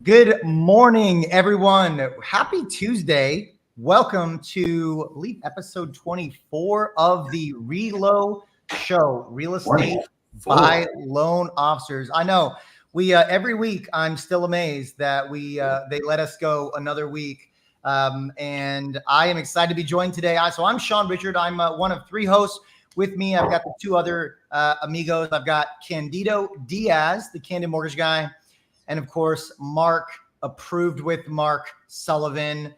Good morning, everyone. Happy Tuesday. Welcome to Leap episode 24 of the Relo Show, Real Estate by Loan Officers. I know we every week I'm still amazed that they let us go another week. And I am excited to be joined today. So I'm Sean Richard. I'm one of three hosts. With me, I've got the two other amigos. I've got Candido Diaz, the Candid Mortgage guy. And of course, Mark, approved with Mark Sullivan.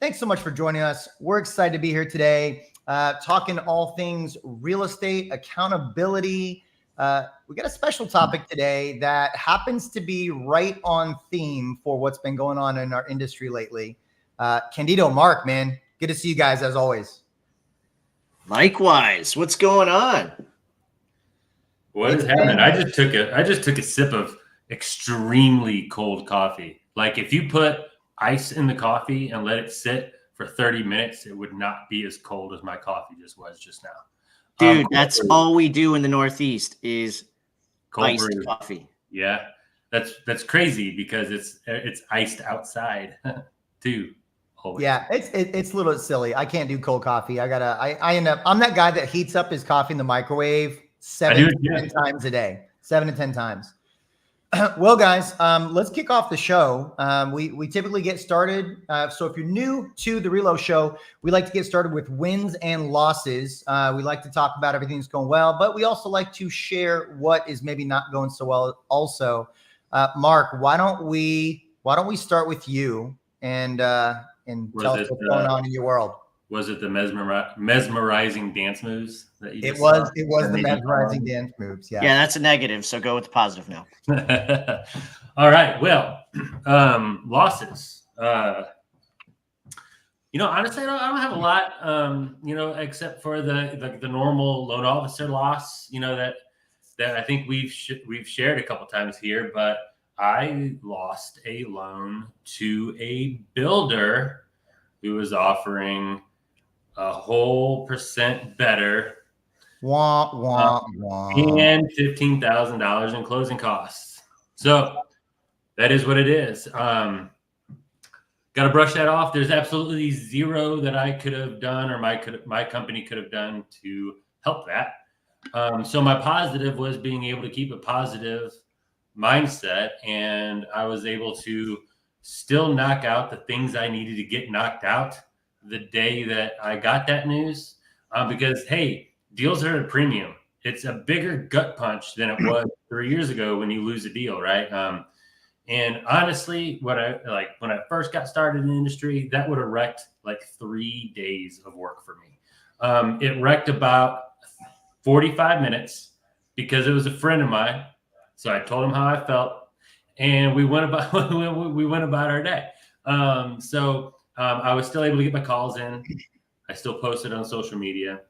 Thanks so much for joining us. We're excited to be here today, talking all things real estate, accountability. We got a special topic today that happens to be right on theme for what's been going on in our industry lately. Candido, Mark, man, good to see you guys as always. Likewise. What's going on? What is happening? I just took a sip of extremely cold coffee. Like if you put ice in the coffee and let it sit for 30 minutes, it would not be as cold as my coffee just was just now. Dude, that's all we do in the Northeast is cold iced brew. coffee. Yeah. That's crazy because it's iced outside too. Always. Yeah, it's a little silly. I can't do cold coffee. I'm that guy that heats up his coffee in the microwave 7 to 10 times a day. 7 to 10 times. Well, guys, let's kick off the show. We typically get started. So if you're new to the Relo Show, we like to get started with wins and losses. We like to talk about everything that's going well, but we also like to share what is maybe not going so well. Also, Mark, why don't we start with you and tell us what's going on in your world? Was it the mesmerizing dance moves that you just saw? It was the mesmerizing dance moves. Yeah. Yeah, that's a negative. So go with the positive now. All right. Well, losses. Honestly, I don't have a lot. Except for the normal loan officer loss. That I think we've shared a couple times here. But I lost a loan to a builder who was offering a whole % better, and $15,000 in closing costs. So that is what it is. Got to brush that off. There's absolutely zero that I could have done or my company could have done to help that. So my positive was being able to keep a positive mindset, and I was able to still knock out the things I needed to get knocked out the day that I got that news, because, hey, deals are at a premium. It's a bigger gut punch than it was 3 years ago when you lose a deal, right? And honestly, when I first got started in the industry, that would have wrecked like 3 days of work for me. It wrecked about 45 minutes because it was a friend of mine. So I told him how I felt, and we went about our day. I was still able to get my calls in. I still posted on social media.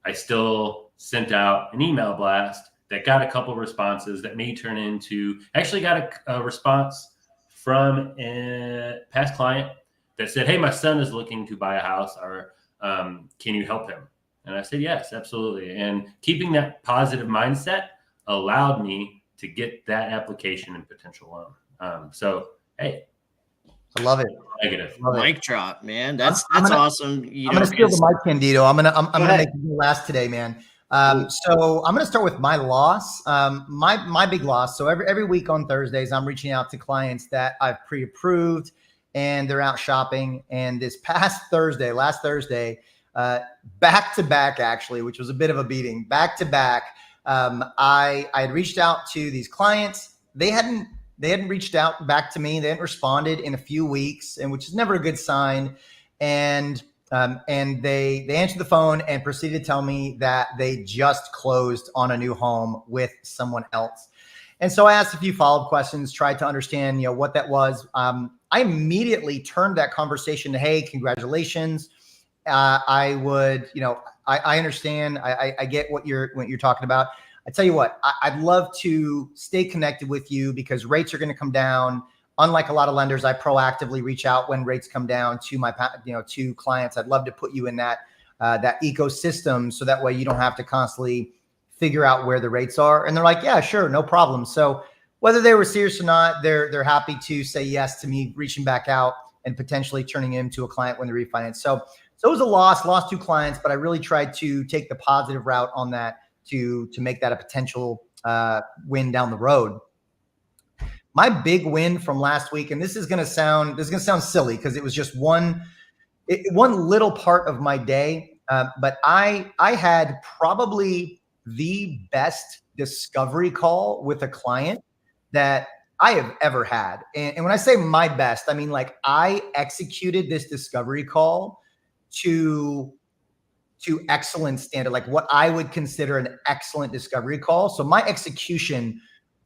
I still sent out an email blast that got a couple of responses that may turn into. Actually, got a response from a past client that said, "Hey, my son is looking to buy a house. Or can you help him?" And I said, "Yes, absolutely." And keeping that positive mindset allowed me to get that application and potential loan. So, hey. I love it. Negative. Mic drop, man. That's awesome. I'm gonna steal the mic, Candido. I'm gonna make you last today, man. So I'm gonna start with my loss. My big loss. So every week on Thursdays, I'm reaching out to clients that I've pre-approved and they're out shopping. And this past Thursday, last Thursday, back to back actually, which was a bit of a beating. Back to back, I had reached out to these clients. They hadn't reached out back to me. They hadn't responded in a few weeks, and which is never a good sign. And they answered the phone and proceeded to tell me that they just closed on a new home with someone else. And so I asked a few follow-up questions, tried to understand, what that was. I immediately turned that conversation to, "Hey, congratulations. I understand. I get what you're talking about. I tell you what, I'd love to stay connected with you because rates are going to come down. Unlike a lot of lenders, I proactively reach out when rates come down to my, to clients. I'd love to put you in that ecosystem so that way you don't have to constantly figure out where the rates are." And they're like, "Yeah, sure, no problem." So whether they were serious or not, they're happy to say yes to me reaching back out and potentially turning him to a client when they refinance. So it was a lost 2 clients, but I really tried to take the positive route on that to make that a potential win down the road. My big win from last week, and this is going to sound silly because it was just one little part of my day, but I had probably the best discovery call with a client that I have ever had. And when I say my best, I mean, like, I executed this discovery call to excellent standard, like what I would consider an excellent discovery call. So my execution,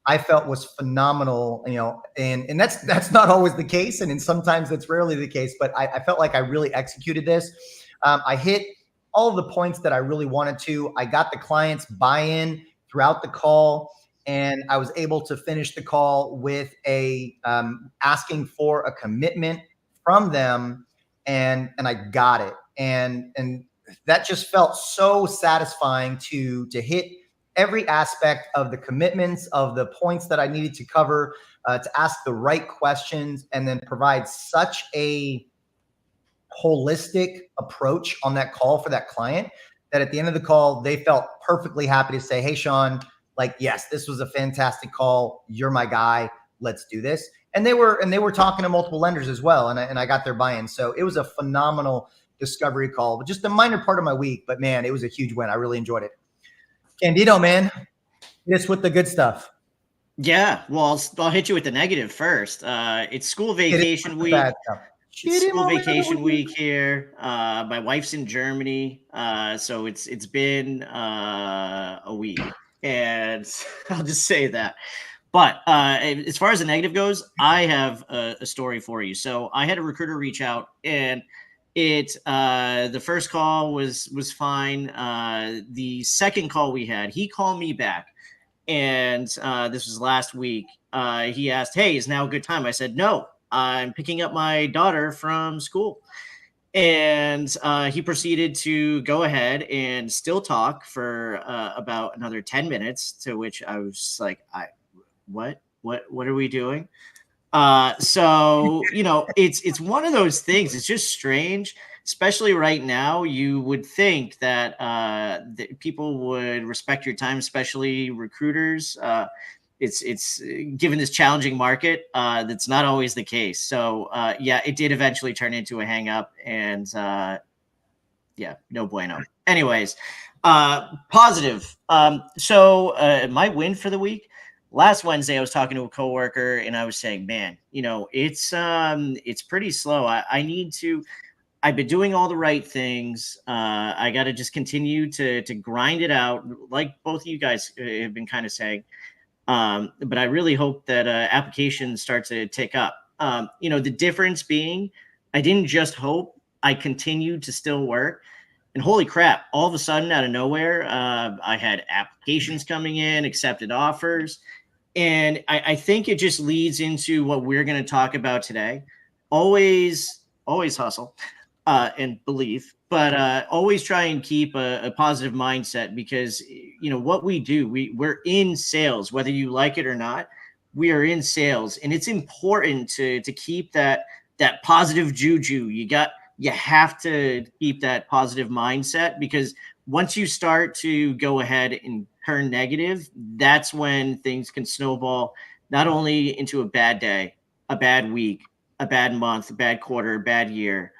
I felt, was phenomenal, and that's not always the case. And sometimes that's rarely the case, but I felt like I really executed this. I hit all of the points that I really wanted to. I got the client's buy-in throughout the call, and I was able to finish the call with asking for a commitment from them, and I got it. And that just felt so satisfying to hit every aspect of the commitments, of the points that I needed to cover, to ask the right questions, and then provide such a holistic approach on that call for that client that at the end of the call, they felt perfectly happy to say, "Hey, Sean, like, yes, this was a fantastic call. You're my guy. Let's do this." And they were talking to multiple lenders as well, and I got their buy-in. So it was a phenomenal discovery call, just a minor part of my week, but man, it was a huge win. I really enjoyed it. Candido, man, hit us with the good stuff. Yeah, well, I'll hit you with the negative first. It's school vacation week. It's school vacation week here. My wife's in Germany, so it's been a week, and I'll just say that. But as far as the negative goes, I have a story for you. So I had a recruiter reach out, and the first call was fine. The second call we had, he called me back, and this was last week. He asked, "Hey, is now a good time?" I said, "No, I'm picking up my daughter from school." And he proceeded to go ahead and still talk for about another 10 minutes, to which I was like, what are we doing? So, it's one of those things. It's just strange, especially right now. You would think that, that people would respect your time, especially recruiters. It's given this challenging market, that's not always the case. So, yeah, it did eventually turn into a hang up, and yeah, no bueno. Anyways, positive. So my win for the week. Last Wednesday, I was talking to a coworker, and I was saying, "Man, it's pretty slow. I've been doing all the right things. I got to just continue to grind it out, like both of you guys have been kind of saying. But I really hope that applications start to tick up. The difference being, I didn't just hope, I continued to still work. And holy crap, all of a sudden, out of nowhere, I had applications coming in, accepted offers. And I think it just leads into what we're going to talk about today. Always hustle and believe, but always try and keep a positive mindset, because, what we do, we're in sales, whether you like it or not. We are in sales, and it's important to keep that positive juju. You have to keep that positive mindset, because once you start to go ahead and turn negative, that's when things can snowball, not only into a bad day, a bad week, a bad month, a bad quarter, a bad year.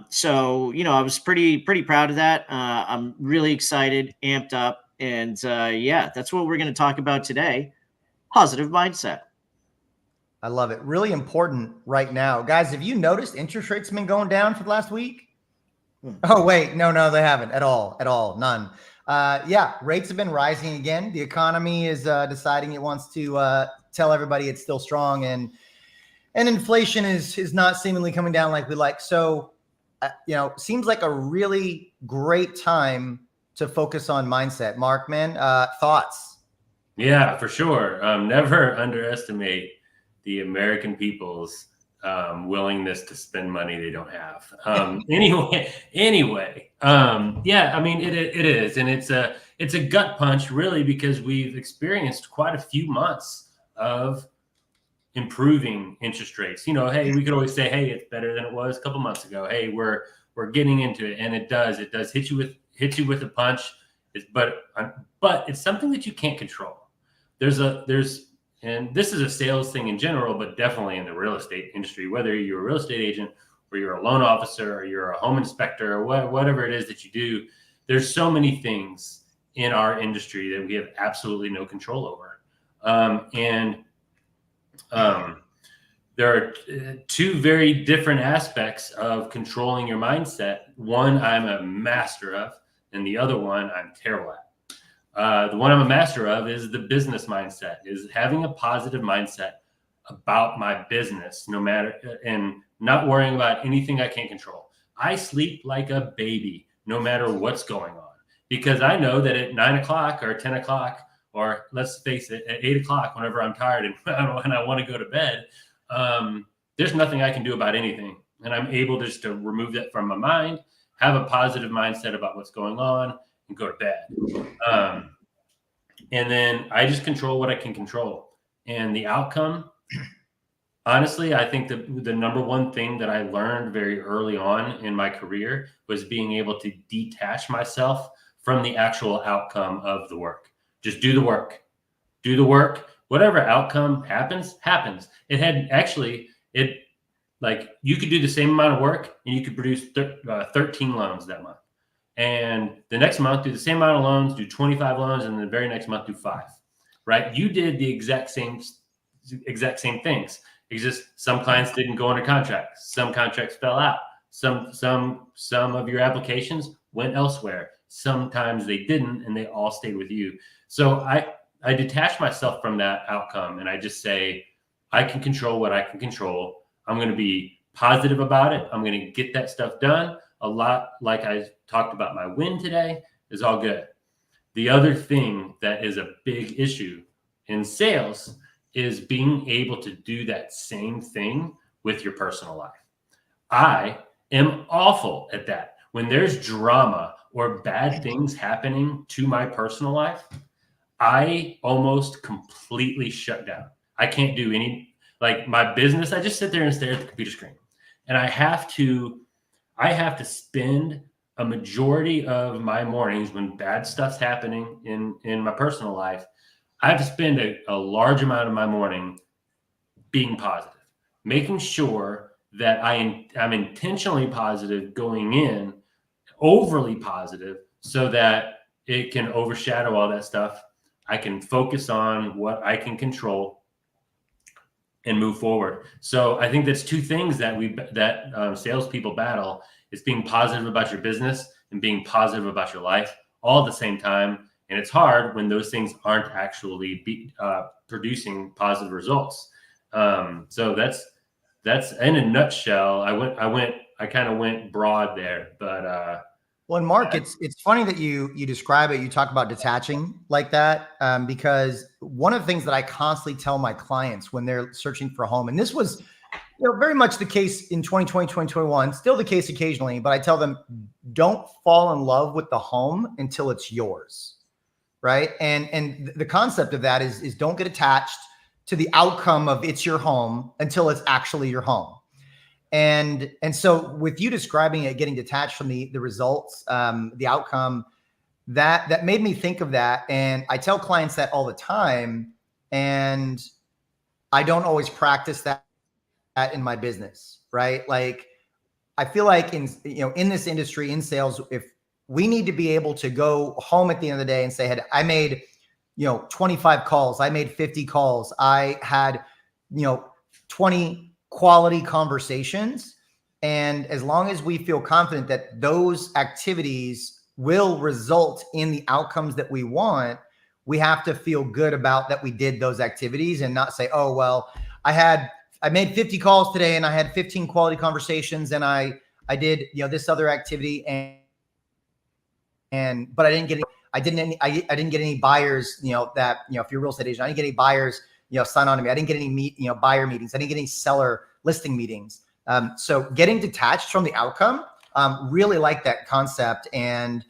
So, I was pretty proud of that. I'm really excited, amped up. And yeah, that's what we're going to talk about today. Positive mindset. I love it. Really important right now. Guys, have you noticed interest rates have been going down for the last week? Oh, wait. No, they haven't at all. None. Yeah, rates have been rising again. The economy is deciding it wants to tell everybody it's still strong, and inflation is not seemingly coming down like we like. So, seems like a really great time to focus on mindset. Mark, man, thoughts? Yeah, for sure. Never underestimate the American people's willingness to spend money they don't have. Anyway, yeah, I mean, it is, and it's a gut punch, really, because we've experienced quite a few months of improving interest rates. You know, hey, we could always say, hey, it's better than it was a couple months ago. Hey, we're getting into it, and it does hit you with a punch. But it's something that you can't control. And this is a sales thing in general, but definitely in the real estate industry, whether you're a real estate agent or you're a loan officer or you're a home inspector or whatever it is that you do, there's so many things in our industry that we have absolutely no control over. There are two very different aspects of controlling your mindset. One I'm a master of, and the other one I'm terrible at. The one I'm a master of is the business mindset, is having a positive mindset about my business, and not worrying about anything I can't control. I sleep like a baby, no matter what's going on, because I know that at 9 o'clock or 10 o'clock, or let's face it, at 8 o'clock, whenever I'm tired and I want to go to bed, there's nothing I can do about anything. And I'm able just to remove that from my mind, have a positive mindset about what's going on, and go to bed. And then I just control what I can control. And the outcome, honestly, I think the number one thing that I learned very early on in my career was being able to detach myself from the actual outcome of the work. Just do the work. Do the work. Whatever outcome happens. You could do the same amount of work and you could produce 13 loans that month. And the next month, do the same amount of loans, do 25 loans, and the very next month, do 5. Right? You did the exact same things. It's just some clients didn't go under contract. Some contracts fell out. Some of your applications went elsewhere. Sometimes they didn't, and they all stayed with you. So I detach myself from that outcome, and I just say, I can control what I can control. I'm going to be positive about it. I'm going to get that stuff done. A lot, like I talked about my win today, is all good. The other thing that is a big issue in sales is being able to do that same thing with your personal life. I am awful at that. When there's drama or bad things happening to my personal life, I almost completely shut down. I can't do like my business. I just sit there and stare at the computer screen, and I have to spend a majority of my mornings when bad stuff's happening in my personal life. I have to spend a large amount of my morning being positive, making sure that I'm intentionally positive going in, overly positive, so that it can overshadow all that stuff. I can focus on what I can control and move forward. So I think that's two things that salespeople battle: is being positive about your business and being positive about your life all at the same time. And it's hard when those things aren't actually producing positive results. So that's in a nutshell. I kind of went broad there, but well, and Mark, it's funny that you describe it. You talk about detaching like that, because one of the things that I constantly tell my clients when they're searching for a home, and this was very much the case in 2020, 2021, still the case occasionally, but I tell them, don't fall in love with the home until it's yours, right? And the concept of that is don't get attached to the outcome of it's your home until it's actually your home. And so with you describing it, getting detached from the results, the outcome, that made me think of that. And I tell clients that all the time, and I don't always practice that in my business, right? Like, I feel like in this industry, in sales, if we need to be able to go home at the end of the day and say, hey, I made, 25 calls, I made 50 calls, I had, 20 quality conversations. And as long as we feel confident that those activities will result in the outcomes that we want, we have to feel good about that we did those activities and not say, oh, well, I made 50 calls today and I had 15 quality conversations and I did, this other activity but I didn't get any buyers, if you're a real estate agent, I didn't get any buyers, sign on to me. I didn't get any buyer meetings. I didn't get any seller listing meetings. So getting detached from the outcome, really like that concept. And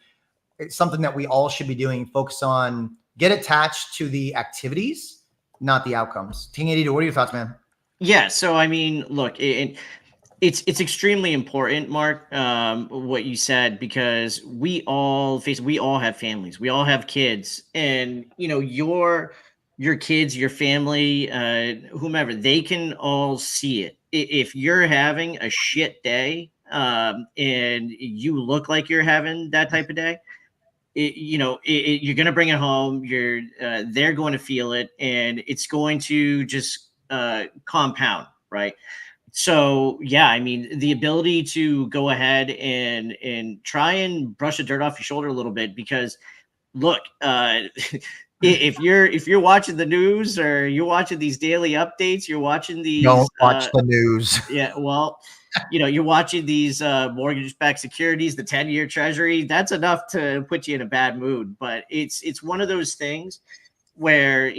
it's something that we all should be doing. Focus on, get attached to the activities not the outcomes. King Adito, what are your thoughts, man? Yeah. So, I mean, look, it's extremely important, Mark, what you said, because we all have families, we all have kids, and your kids, your family, whomever, they can all see it. If you're having a shit day, and you look like you're having that type of day, you're going to bring it home. They're going to feel it, and it's going to just compound, right? So yeah, I mean, the ability to go ahead and try and brush the dirt off your shoulder a little bit, because look, if you're watching the news, or you're watching these daily updates, you're watching these don't watch the news. Yeah, well, you're watching these mortgage-backed securities, the 10-year treasury, that's enough to put you in a bad mood. But it's one of those things where,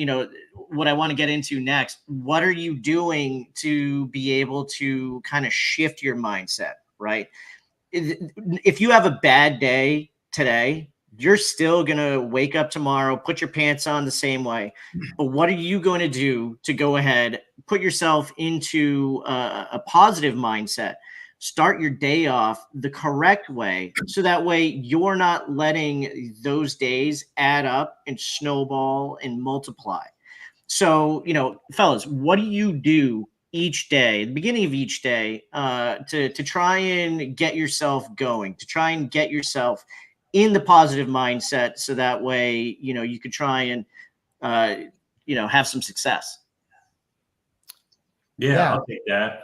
what I want to get into next, what are you doing to be able to kind of shift your mindset, right? If you have a bad day today, you're still going to wake up tomorrow, put your pants on the same way. But what are you going to do to go ahead, put yourself into a positive mindset, start your day off the correct way, so that way you're not letting those days add up and snowball and multiply. So, fellas, what do you do each day, at the beginning of each day, to try and get yourself going, to try and get yourself in the positive mindset, so that way, you could try and, have some success? Yeah, I'll take that.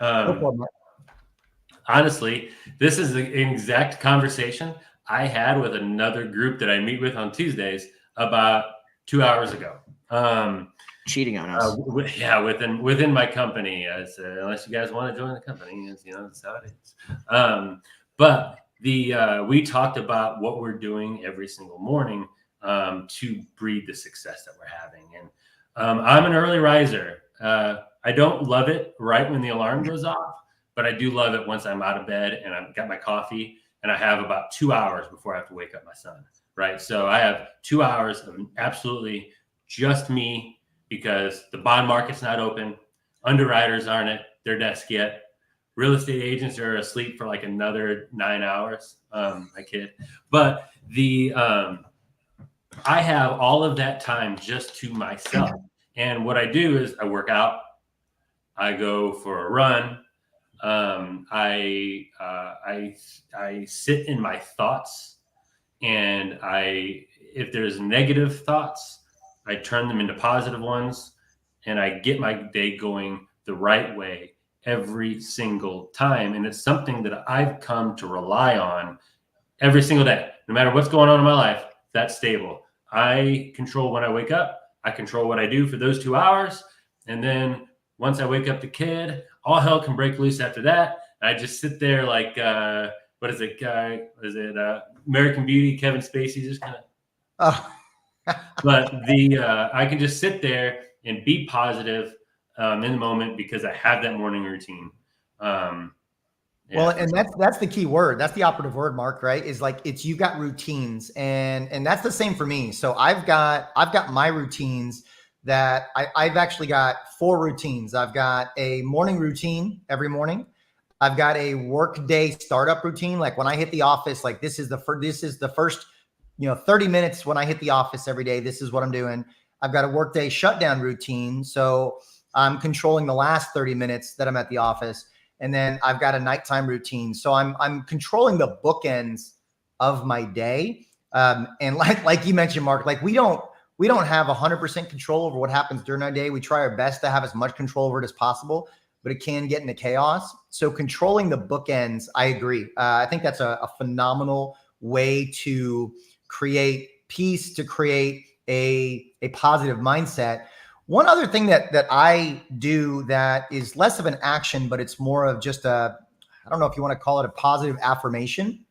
Honestly, this is an exact conversation I had with another group that I meet with on Tuesdays about 2 hours ago. Cheating on us. Within my company, unless you guys want to join the company, that's how it is. But we talked about what we're doing every single morning to breed the success that we're having. And I'm an early riser. I don't love it right when the alarm goes off, but I do love it once I'm out of bed and I've got my coffee and I have about 2 hours before I have to wake up my son, right? So I have 2 hours of absolutely just me, because the bond market's not open. Underwriters aren't at their desk yet. Real estate agents are asleep for like another 9 hours. I kid. But I have all of that time just to myself. And what I do is I work out, I go for a run, I sit in my thoughts, and if there's negative thoughts, I turn them into positive ones, and I get my day going the right way every single time. And it's something that I've come to rely on every single day, no matter what's going on in my life. That's stable. I control when I wake up. I control what I do for those 2 hours. And then once I wake up the kid, all hell can break loose after that. I just sit there like, what is it, guy? Is it American Beauty? Kevin Spacey just kind of. Oh. But I can just sit there and be positive in the moment, because I have that morning routine. Well, and that's the key word. That's the operative word, Mark, right? Is like, you've got routines, and that's the same for me. So I've got my routines that I've actually got 4 routines. I've got a morning routine every morning. I've got a work day startup routine. Like when I hit the office, like this is the first 30 minutes when I hit the office every day. This is what I'm doing. I've got a workday shutdown routine. So I'm controlling the last 30 minutes that I'm at the office. And then I've got a nighttime routine. So I'm controlling the bookends of my day. And like you mentioned, Mark, like we don't have 100% control over what happens during our day. We try our best to have as much control over it as possible, but it can get into chaos. So controlling the bookends, I agree. I think that's a phenomenal way to create peace, to create a positive mindset. One other thing that I do that is less of an action, but it's more of just I don't know if you want to call it a positive affirmation,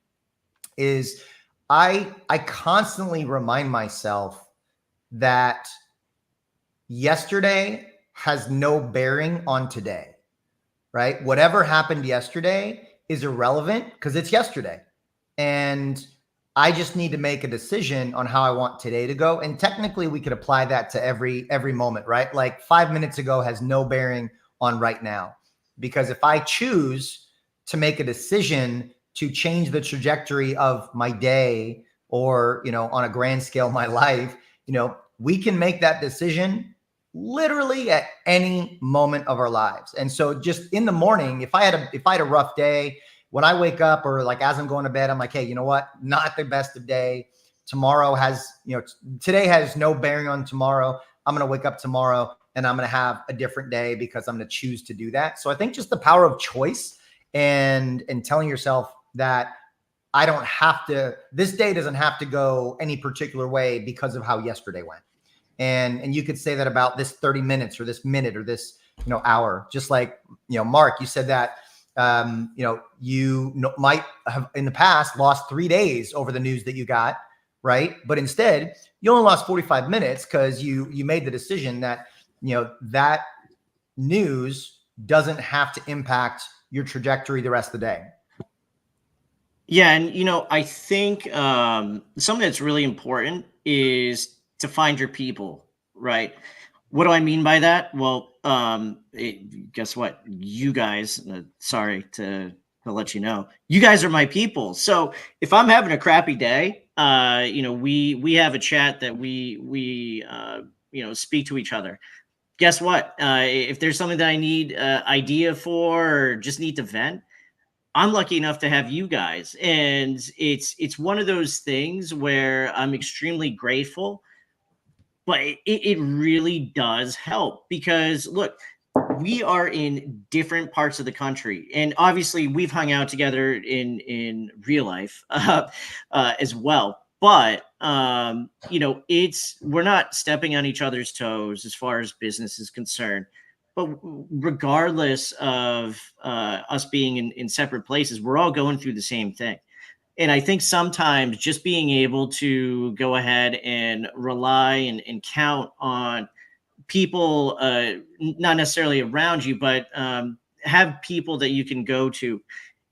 is I constantly remind myself that yesterday has no bearing on today, right? Whatever happened yesterday is irrelevant because it's yesterday. And I just need to make a decision on how I want today to go. And technically we could apply that to every moment, right? Like 5 minutes ago has no bearing on right now. Because if I choose to make a decision to change the trajectory of my day or, on a grand scale, my life, we can make that decision literally at any moment of our lives. And so just in the morning, if I had a rough day, when I wake up or like as I'm going to bed, I'm like, hey, you know what? Not the best of day. Tomorrow has, today has no bearing on tomorrow. I'm going to wake up tomorrow and I'm going to have a different day because I'm going to choose to do that. So I think just the power of choice and telling yourself that I don't have to, this day doesn't have to go any particular way because of how yesterday went. And you could say that about this 30 minutes or this minute or this, hour, just like, Mark, you said that, you might have in the past lost 3 days over the news that you got, right? But instead you only lost 45 minutes because you made the decision that, that news doesn't have to impact your trajectory the rest of the day. Yeah. And, I think something that's really important is to find your people, right? What do I mean by that? Well, guess what? You guys, sorry to let you know, you guys are my people. So if I'm having a crappy day, we have a chat that we speak to each other. Guess what? If there's something that I need idea for or just need to vent, I'm lucky enough to have you guys. And it's one of those things where I'm extremely grateful, but it really does help because look, we are in different parts of the country, and obviously we've hung out together in real life as well. But we're not stepping on each other's toes as far as business is concerned. But regardless of us being in separate places, we're all going through the same thing. And I think sometimes just being able to go ahead and rely and count on people, not necessarily around you, but have people that you can go to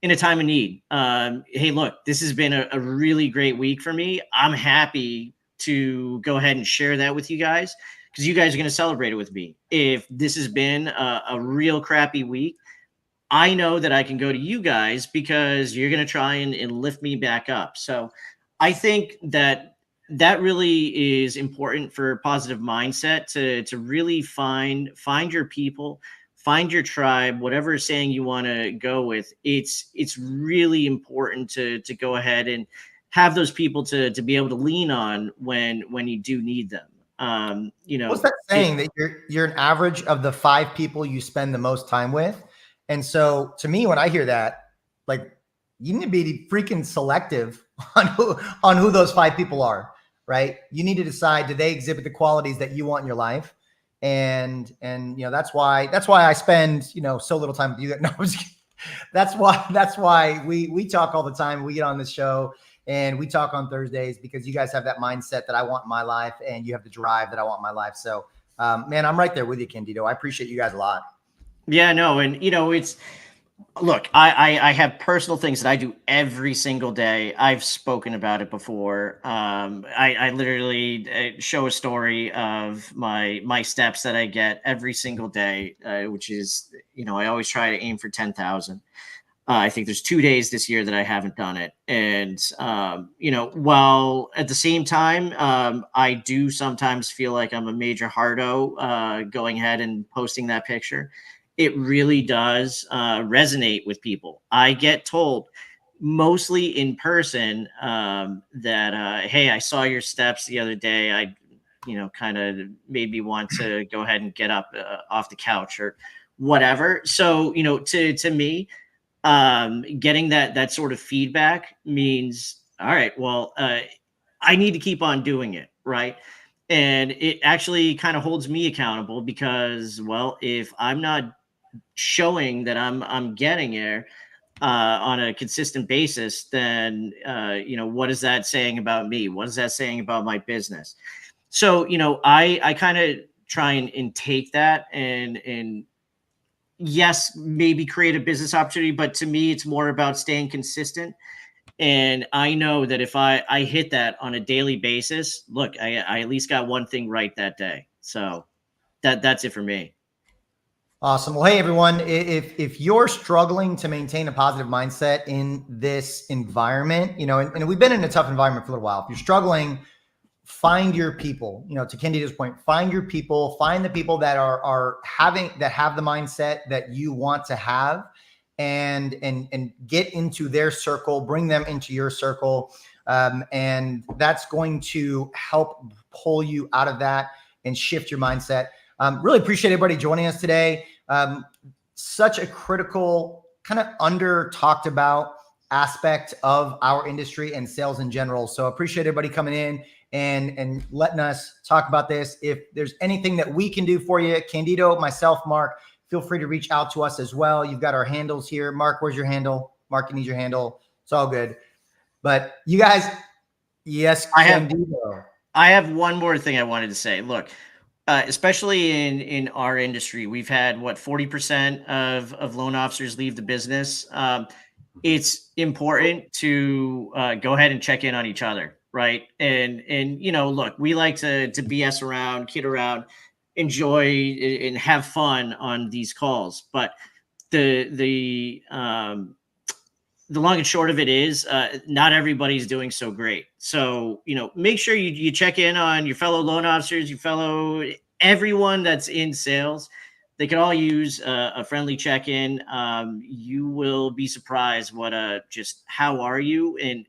in a time of need. Hey, look, this has been a really great week for me. I'm happy to go ahead and share that with you guys because you guys are going to celebrate it with me. If this has been a real crappy week, I know that I can go to you guys because you're going to try and lift me back up. So I think that really is important for positive mindset to really find your people, find your tribe, whatever saying you want to go with. It's really important to go ahead and have those people to be able to lean on when you do need them. What's that saying that you're an average of the 5 people you spend the most time with? And so to me, when I hear that, like, you need to be freaking selective on who those 5 people are, right? You need to decide, do they exhibit the qualities that you want in your life? And that's why I spend, so little time with you. No, that's why we talk all the time. We get on this show and we talk on Thursdays because you guys have that mindset that I want in my life and you have the drive that I want in my life. So, man, I'm right there with you, Candido. I appreciate you guys a lot. Yeah, no. And, look, I have personal things that I do every single day. I've spoken about it before. I literally show a story of my steps that I get every single day, which is, I always try to aim for 10,000. I think there's 2 days this year that I haven't done it. And, while at the same time, I do sometimes feel like I'm a major hardo going ahead and posting that picture. It really does resonate with people. I get told mostly in person that, hey, I saw your steps the other day. I, kind of made me want to go ahead and get up off the couch or whatever. So, to me, getting that sort of feedback means, all right, well, I need to keep on doing it. Right. And it actually kind of holds me accountable because, well, if I'm not showing that I'm getting there on a consistent basis, then what is that saying about me? What is that saying about my business? So I kind of try and take that and yes, maybe create a business opportunity, but to me it's more about staying consistent And I know that if I hit that on a daily basis, look, I at least got one thing right that day. So that's it for me. Awesome. Well, hey everyone, if you're struggling to maintain a positive mindset in this environment, and we've been in a tough environment for a little while. If you're struggling, find your people. To Candido's point, find your people. Find the people that have the mindset that you want to have, and get into their circle. Bring them into your circle, and that's going to help pull you out of that and shift your mindset. Really appreciate everybody joining us today. Such a critical, kind of under talked about aspect of our industry and sales in general. So appreciate everybody coming in and letting us talk about this. If there's anything that we can do for you, Candido, myself, Mark, feel free to reach out to us as well. You've got our handles here. Mark, where's your handle? Mark, you need your handle. It's all good. But you guys, yes, Candido. I have one more thing I wanted to say. Look, especially in our industry, we've had 40% of loan officers leave the business. It's important to go ahead and check in on each other, right? And look, we like to BS around, kid around, enjoy and have fun on these calls, but the long and short of it is not everybody's doing so great. So, make sure you check in on your fellow loan officers, everyone that's in sales. They could all use a friendly check-in. You will be surprised what just how are you, and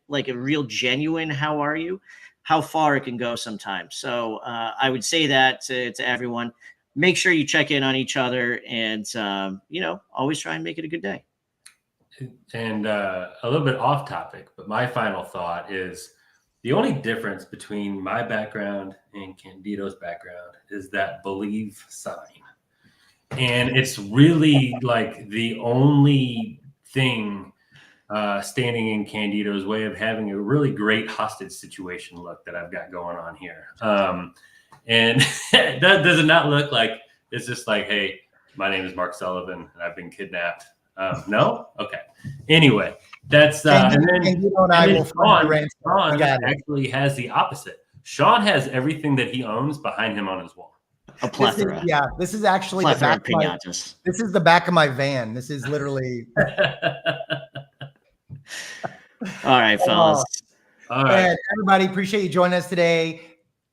like a real genuine how are you, how far it can go sometimes. So I would say that to everyone. Make sure you check in on each other, and always try and make it a good day. And a little bit off topic, but my final thought is the only difference between my background and Candido's background is that believe sign. And it's really like the only thing standing in Candido's way of having a really great hostage situation look that I've got going on here. And that does not look like it's just like, hey, my name is Mark Sullivan and I've been kidnapped. No? Okay. Anyway, that's and then Sean actually has the opposite. Sean has everything that he owns behind him on his wall. A plethora. This is actually the back this is the back of my van. This is literally all right, fellas. All right. And everybody, appreciate you joining us today.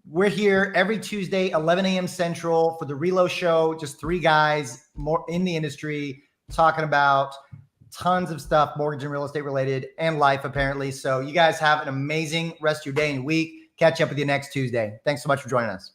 We're here every Tuesday, 11 a.m. Central for the Relo Show. Just three guys more in the industry talking about tons of stuff, mortgage and real estate related, and life apparently. So you guys have an amazing rest of your day and week. Catch up with you next Tuesday. Thanks so much for joining us.